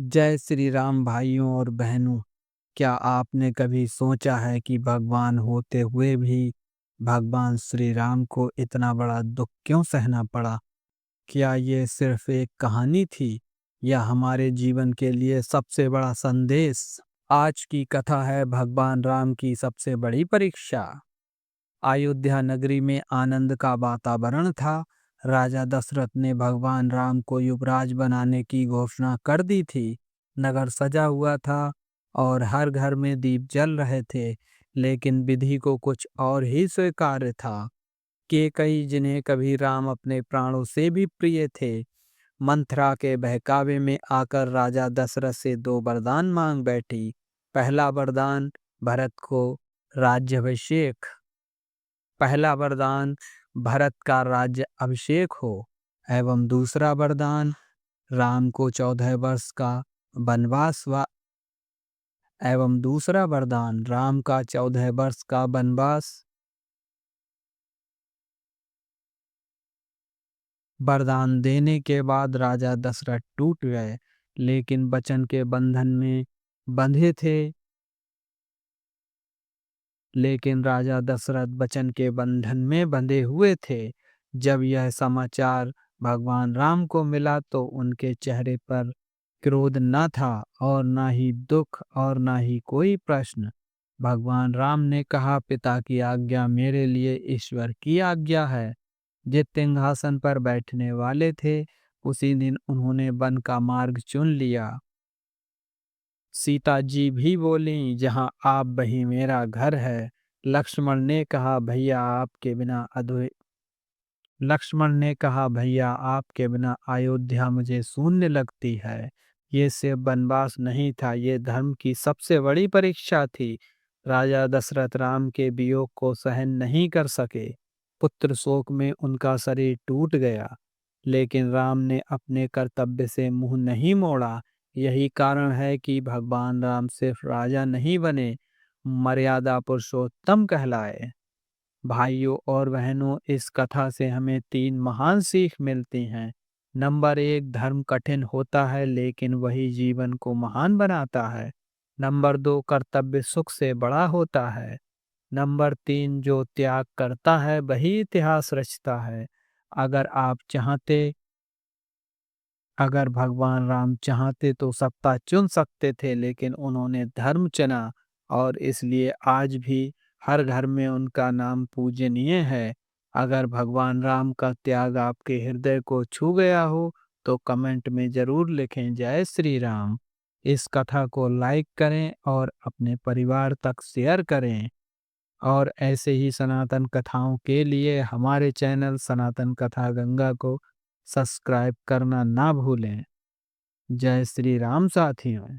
जय श्री राम भाइयों और बहनों। क्या आपने कभी सोचा है कि भगवान होते हुए भी भगवान श्री राम को इतना बड़ा दुख क्यों सहना पड़ा? क्या ये सिर्फ एक कहानी थी या हमारे जीवन के लिए सबसे बड़ा संदेश? आज की कथा है भगवान राम की सबसे बड़ी परीक्षा। अयोध्या नगरी में आनंद का वातावरण था। राजा दशरथ ने भगवान राम को युवराज बनाने की घोषणा कर दी थी। नगर सजा हुआ था और हर घर में दीप जल रहे थे, लेकिन विधि को कुछ और ही स्वीकार्य था। केकई, जिन्हें कभी राम अपने प्राणों से भी प्रिय थे, मंथरा के बहकावे में आकर राजा दशरथ से दो वरदान मांग बैठी। पहला वरदान, भरत को राज्याभिषेक पहला वरदान भरत का राज्य अभिषेक हो, एवं दूसरा वरदान राम को 14 वर्ष का वनवास व एवं दूसरा वरदान राम का 14 वर्ष का वनवास। वरदान देने के बाद राजा दशरथ टूट गए, लेकिन वचन के बंधन में बंधे थे लेकिन राजा दशरथ वचन के बंधन में बंधे हुए थे। जब यह समाचार भगवान राम को मिला तो उनके चेहरे पर क्रोध न था और न ही दुख और न ही कोई प्रश्न। भगवान राम ने कहा, पिता की आज्ञा मेरे लिए ईश्वर की आज्ञा है। जिस सिंहासन पर बैठने वाले थे, उसी दिन उन्होंने वन का मार्ग चुन लिया। सीता जी भी बोली, जहाँ आप वहीं मेरा घर है। लक्ष्मण ने कहा, भैया आपके बिना अधूरी लक्ष्मण ने कहा, भैया आपके बिना अयोध्या मुझे शून्य लगती है। ये सिर्फ वनवास नहीं था, ये धर्म की सबसे बड़ी परीक्षा थी। राजा दशरथ राम के वियोग को सहन नहीं कर सके। पुत्र शोक में उनका शरीर टूट गया, लेकिन राम ने अपने कर्तव्य से मुंह नहीं मोड़ा। यही कारण है कि भगवान राम सिर्फ राजा नहीं बने, मर्यादा पुरुषोत्तम कहलाए। भाइयों और बहनों, इस कथा से हमें तीन महान सीख मिलती हैं। नंबर एक, धर्म कठिन होता है लेकिन वही जीवन को महान बनाता है। नंबर दो, कर्तव्य सुख से बड़ा होता है। नंबर तीन, जो त्याग करता है वही इतिहास रचता है। अगर आप चाहते अगर भगवान राम चाहते तो सत्ता चुन सकते थे, लेकिन उन्होंने धर्म चुना और इसलिए आज भी हर घर में उनका नाम पूजनीय है। अगर भगवान राम का त्याग आपके हृदय को छू गया हो तो कमेंट में जरूर लिखें, जय श्री राम। इस कथा को लाइक करें और अपने परिवार तक शेयर करें। और ऐसे ही सनातन कथाओं के लिए हमारे चैनल सनातन कथा गंगा को सब्सक्राइब करना ना भूलें। जय श्री राम साथियों।